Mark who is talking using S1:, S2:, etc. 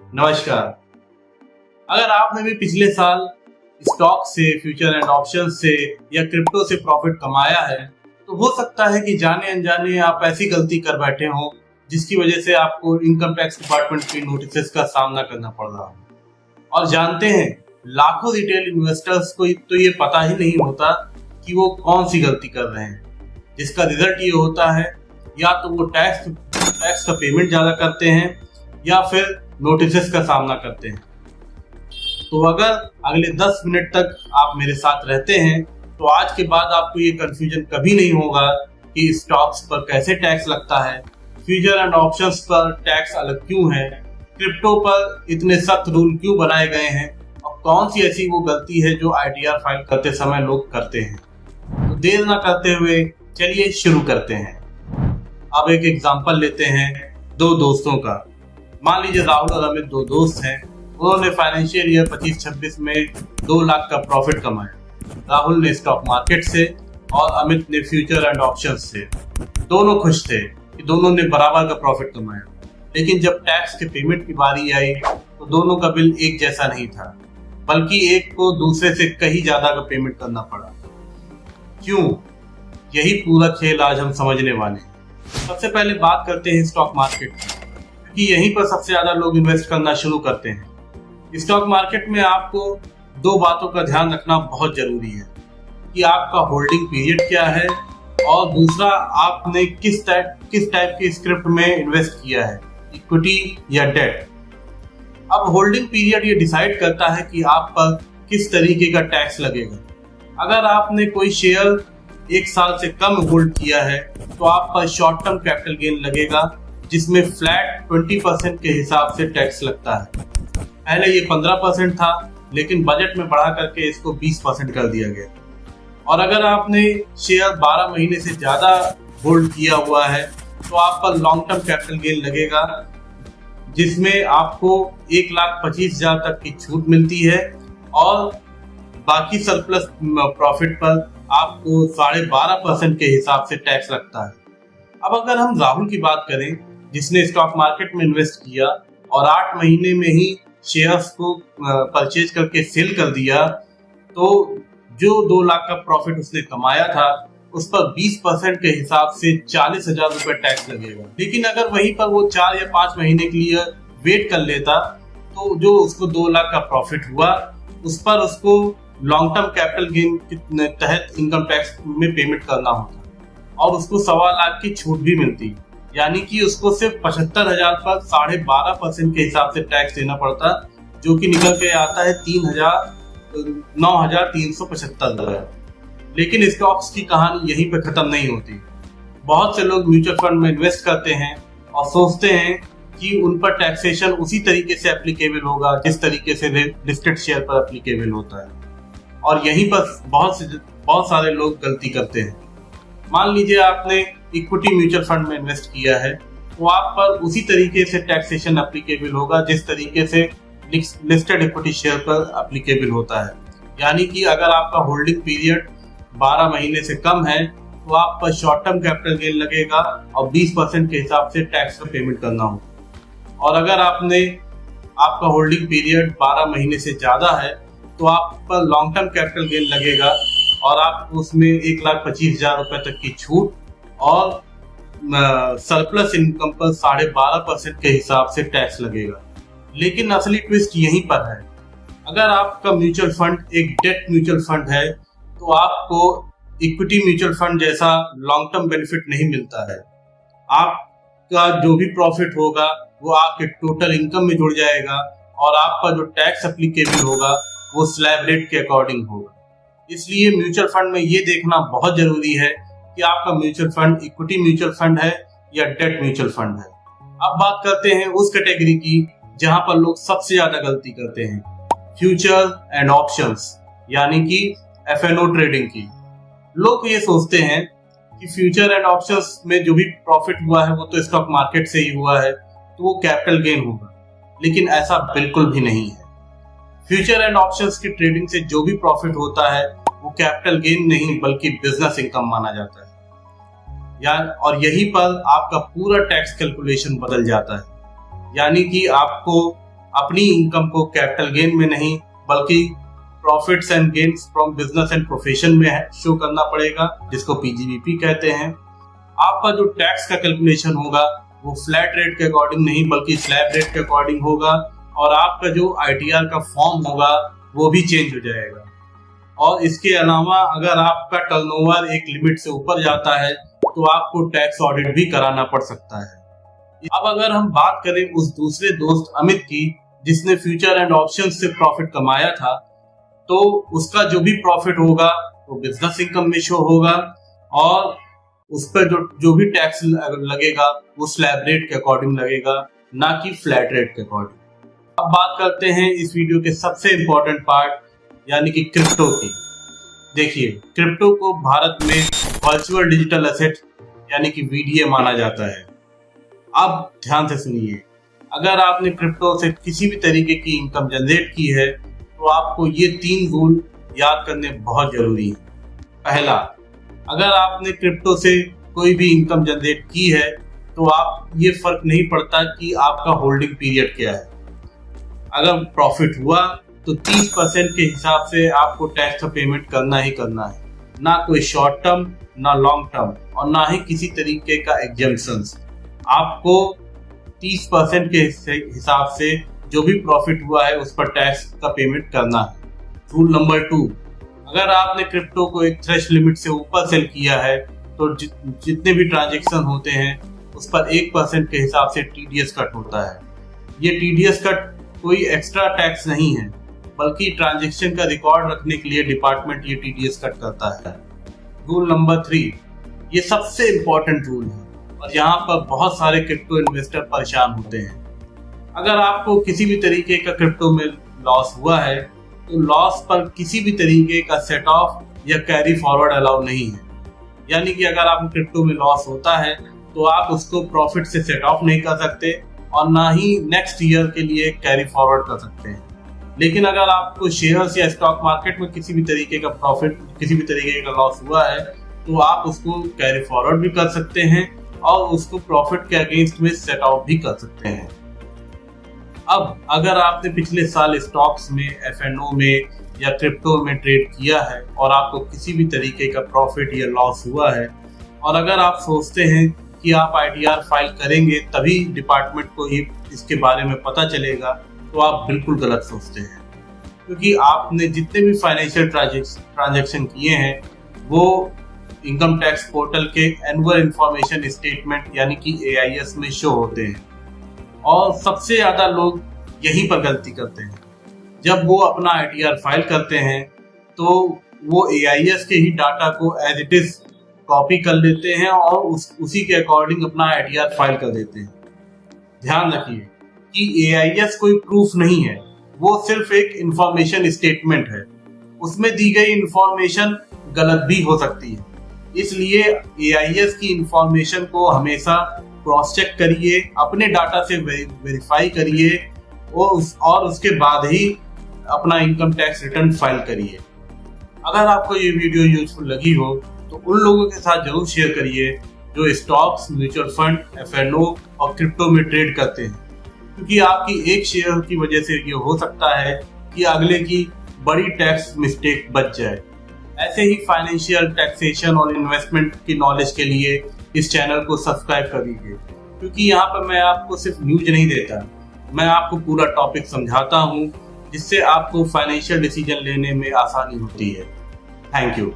S1: नमस्कार। अगर आपने भी पिछले साल स्टॉक से, फ्यूचर एंड ऑप्शन से या क्रिप्टो से प्रॉफिट कमाया है, तो हो सकता है कि जाने अनजाने आप ऐसी गलती कर बैठे हो जिसकी वजह से आपको इनकम टैक्स डिपार्टमेंट की नोटिस का सामना करना पड़ रहा हो। और जानते हैं, लाखों रिटेल इन्वेस्टर्स को तो ये पता ही नहीं होता कि वो कौन सी गलती कर रहे हैं, जिसका रिजल्ट ये होता है या तो वो टैक्स का पेमेंट ज्यादा करते हैं या फिर नोटिस का सामना करते हैं। तो अगर अगले 10 मिनट तक आप मेरे साथ रहते हैं तो आज के बाद आपको ये कंफ्यूजन कभी नहीं होगा कि स्टॉक्स पर कैसे टैक्स लगता है, फ्यूचर एंड ऑप्शंस पर टैक्स अलग क्यों है, क्रिप्टो पर इतने सख्त रूल क्यों बनाए गए हैं और कौन सी ऐसी वो गलती है जो आईटीआर फाइल करते समय लोग करते हैं। तो देर ना करते हुए चलिए शुरू करते हैं। अब एक एग्जांपल लेते हैं दो दोस्तों का। मान लीजिए राहुल और अमित दो दोस्त हैं। उन्होंने फाइनेंशियल ईयर 25-26 में 2 लाख का प्रॉफिट कमाया। राहुल ने स्टॉक मार्केट से और अमित ने फ्यूचर एंड ऑप्शन से। दोनों खुश थे कि दोनों ने बराबर का प्रॉफिट कमाया, लेकिन जब टैक्स के पेमेंट की बारी आई तो दोनों का बिल एक जैसा नहीं था, बल्कि एक को दूसरे से कहीं ज्यादा का पेमेंट करना पड़ा। क्यों? यही पूरा खेल आज हम समझने वाले हैं। सबसे पहले बात करते हैं स्टॉक मार्केट की, क्योंकि यहीं पर सबसे ज्यादा लोग इन्वेस्ट करना शुरू करते हैं। स्टॉक मार्केट में आपको 2 बातों का ध्यान रखना बहुत जरूरी है कि आपका होल्डिंग पीरियड क्या है और दूसरा आपने किस टाइप की स्क्रिप्ट में इन्वेस्ट किया है, इक्विटी या डेट। अब होल्डिंग पीरियड ये डिसाइड करता है कि आप पर किस तरीके का टैक्स लगेगा। अगर आपने कोई शेयर 1 साल से कम होल्ड किया है तो आप पर शॉर्ट टर्म कैपिटल गेन लगेगा, जिसमें फ्लैट 20% के हिसाब से टैक्स लगता है। पहले ये 15% था, लेकिन बजट में बढ़ा करके इसको 20% कर दिया गया। और अगर आपने शेयर 12 महीने से ज्यादा होल्ड किया हुआ है तो आप पर लॉन्ग टर्म कैपिटल गेन लगेगा, जिसमें आपको 1,25,000 तक की छूट मिलती है और बाकी सरप्लस प्रॉफिट पर आपको 12.5% के हिसाब से टैक्स लगता है। अब अगर हम राहुल की बात करें, जिसने स्टॉक मार्केट में इन्वेस्ट किया और 8 महीने में ही शेयर्स को परचेज करके सेल कर दिया, तो जो 2 लाख का प्रॉफिट उसने कमाया था उस पर 20% के हिसाब से 40,000 रुपए टैक्स लगेगा। लेकिन अगर वहीं पर वो 4 या 5 महीने के लिए वेट कर लेता तो जो उसको 2 लाख का प्रॉफिट हुआ उस पर उसको लॉन्ग टर्म कैपिटल गेन के तहत इनकम टैक्स में पेमेंट करना होता और उसको 1.25 लाख की छूट भी मिलती, यानी कि उसको सिर्फ 75,000 पर 12.5% के हिसाब से टैक्स देना पड़ता, जो कि निकल के आता है 9,375। लेकिन स्टॉक्स की कहानी यहीं पे खत्म नहीं होती। बहुत से लोग म्यूचुअल फंड में इन्वेस्ट करते हैं और सोचते हैं कि उन पर टैक्सेशन उसी तरीके से एप्लीकेबल होगा जिस तरीके से लिस्टेड शेयर पर एप्लीकेबल होता है, और यहीं पर बहुत सारे लोग गलती करते हैं। मान लीजिए आपने इक्विटी म्यूचुअल फंड में इन्वेस्ट किया है तो आप पर उसी तरीके से टैक्सेशन एप्लीकेबल होगा जिस तरीके से लिस्टेड इक्विटी शेयर पर एप्लीकेबल होता है। यानी कि अगर आपका होल्डिंग पीरियड 12 महीने से कम है तो आप पर शॉर्ट टर्म कैपिटल गेन लगेगा और 20% के हिसाब से टैक्स का पेमेंट करना होगा। और अगर आपका होल्डिंग पीरियड 12 महीने से ज्यादा है तो आप पर लॉन्ग टर्म कैपिटल गेन लगेगा और आपको उसमें 1,25,000 रुपए तक की छूट और सरप्लस इनकम पर 12.5% के हिसाब से टैक्स लगेगा। लेकिन असली ट्विस्ट यहीं पर है। अगर आपका म्यूचुअल फंड एक डेट म्यूचुअल फंड है तो आपको इक्विटी म्यूचुअल फंड जैसा लॉन्ग टर्म बेनिफिट नहीं मिलता है। आपका जो भी प्रॉफिट होगा वो आपके टोटल इनकम में जुड़ जाएगा और आपका जो टैक्स एप्लीकेबल होगा वो स्लैब रेट के अकॉर्डिंग होगा। इसलिए म्यूचुअल फंड में ये देखना बहुत जरूरी है कि आपका mutual fund equity mutual fund है या डेट म्यूचुअल फंड है। अब बात करते हैं उस कैटेगरी की जहां पर लोग सबसे ज्यादा गलती करते हैं, फ्यूचर एंड ऑप्शंस, यानी कि एफएनओ ट्रेडिंग की। लोग ये सोचते हैं कि फ्यूचर एंड ऑप्शंस में जो भी प्रॉफिट हुआ है वो तो स्टॉक मार्केट से ही हुआ है तो वो कैपिटल गेन होगा, लेकिन ऐसा बिल्कुल भी नहीं है। फ्यूचर एंड ऑप्शंस की ट्रेडिंग से जो भी प्रॉफिट होता है वो कैपिटल गेन नहीं बल्कि बिजनेस इनकम माना जाता है। और यहीं पर आपका पूरा टैक्स कैलकुलेशन बदल जाता है। यानी कि आपको अपनी इनकम को कैपिटल गेन में नहीं बल्कि profits and gains from business and profession में शो करना पड़ेगा, जिसको पीजीबीपी कहते हैं। आपका जो टैक्स का कैलकुलेशन होगा वो फ्लैट रेट के अकॉर्डिंग नहीं बल्कि स्लैब रेट के अकॉर्डिंग होगा, और आपका जो आईटीआर का फॉर्म होगा वो भी चेंज हो जाएगा। और इसके अलावा अगर आपका टर्नओवर एक लिमिट से ऊपर जाता है तो आपको टैक्स ऑडिट भी कराना पड़ सकता है। अब अगर हम बात करें उस दूसरे दोस्त अमित की जिसने फ्यूचर एंड ऑप्शन से प्रॉफिट कमाया था, तो उसका जो भी प्रॉफिट होगा वो बिजनेस इनकम में शो होगा और उस पर जो भी टैक्स लगेगा वो स्लैब रेट के अकॉर्डिंग लगेगा, ना कि फ्लैट रेट के अकॉर्डिंग। अब बात करते हैं इस वीडियो के सबसे इम्पोर्टेंट पार्ट यानी कि क्रिप्टो की। देखिए, क्रिप्टो को भारत में वर्चुअल डिजिटल एसेट यानी कि वीडीए माना जाता है। अब ध्यान से सुनिए, अगर आपने क्रिप्टो से किसी भी तरीके की इनकम जनरेट की है तो आपको ये 3 रूल याद करने बहुत जरूरी है। पहला, अगर आपने क्रिप्टो से कोई भी इनकम जनरेट की है तो आप ये फर्क नहीं पड़ता कि आपका होल्डिंग पीरियड क्या है। अगर प्रॉफिट हुआ तो 30% के हिसाब से आपको टैक्स का पेमेंट करना ही करना है, ना कोई शॉर्ट टर्म, ना लॉन्ग टर्म और ना ही किसी तरीके का एग्जेम्पशंस। आपको 30% के हिसाब से जो भी प्रॉफिट हुआ है उस पर टैक्स का पेमेंट करना है। रूल नंबर 2, अगर आपने क्रिप्टो को एक थ्रेश लिमिट से ऊपर सेल किया है तो जितने भी ट्रांजैक्शन होते हैं उस पर 1% के हिसाब से टीडीएस कट होता है। ये टीडीएस कट कोई एक्स्ट्रा टैक्स नहीं है बल्कि ट्रांजैक्शन का रिकॉर्ड रखने के लिए डिपार्टमेंट ये टीडीएस कट करता है। रूल नंबर 3, ये सबसे इम्पोर्टेंट रूल है और यहाँ पर बहुत सारे क्रिप्टो इन्वेस्टर परेशान होते हैं। अगर आपको किसी भी तरीके का क्रिप्टो में लॉस हुआ है तो लॉस पर किसी भी तरीके का सेट ऑफ या कैरी फॉरवर्ड अलाउ नहीं है। यानी कि अगर आपको क्रिप्टो में लॉस होता है तो आप उसको प्रॉफिट से सेट ऑफ नहीं कर सकते और ना ही नेक्स्ट ईयर के लिए कैरी फॉरवर्ड कर सकते हैं। लेकिन अगर आपको शेयर्स या स्टॉक मार्केट में किसी भी तरीके का प्रॉफिट, किसी भी तरीके का लॉस हुआ है तो आप उसको कैरी फॉरवर्ड भी कर सकते हैं और उसको प्रॉफिट के अगेंस्ट में सेट ऑफ भी कर सकते हैं। अब अगर आपने पिछले साल स्टॉक्स में, एफएनओ में या क्रिप्टो में ट्रेड किया है और आपको किसी भी तरीके का प्रॉफिट या लॉस हुआ है और अगर आप सोचते हैं कि आप आईटीआर फाइल करेंगे तभी डिपार्टमेंट को ही इसके बारे में पता चलेगा, तो आप बिल्कुल गलत सोचते हैं। क्योंकि आपने जितने भी फाइनेंशियल ट्रांजैक्शन किए हैं वो इनकम टैक्स पोर्टल के एनुअल इंफॉर्मेशन स्टेटमेंट यानी कि AIS में शो होते हैं। और सबसे ज्यादा लोग यहीं पर गलती करते हैं। जब वो अपना आईटीआर फाइल करते हैं तो वो AIS के ही डाटा को एज इट इज कॉपी कर लेते हैं और उसी के अकॉर्डिंग अपना आईटीआर फाइल कर देते हैं। ध्यान रखिए कि AIS कोई प्रूफ नहीं है, वो सिर्फ एक इंफॉर्मेशन स्टेटमेंट है। उसमें दी गई इंफॉर्मेशन गलत भी हो सकती है, इसलिए AIS की इंफॉर्मेशन को हमेशा क्रॉस चेक करिए, अपने डाटा से वेरीफाई करिए और उसके बाद ही अपना इनकम टैक्स रिटर्न फाइल करिए। अगर आपको ये वीडियो यूजफुल लगी हो तो उन लोगों के साथ जरूर शेयर करिए जो स्टॉक्स, म्यूचुअल फंड, एफएनओ और क्रिप्टो में ट्रेड करते हैं, क्योंकि आपकी एक शेयर की वजह से ये हो सकता है कि अगले की बड़ी टैक्स मिस्टेक बच जाए। ऐसे ही फाइनेंशियल, टैक्सेशन और इन्वेस्टमेंट की नॉलेज के लिए इस चैनल को सब्सक्राइब कर लीजिए, क्योंकि यहाँ पर मैं आपको सिर्फ न्यूज नहीं देता, मैं आपको पूरा टॉपिक समझाता हूँ जिससे आपको फाइनेंशियल डिसीजन लेने में आसानी होती है। Thank you.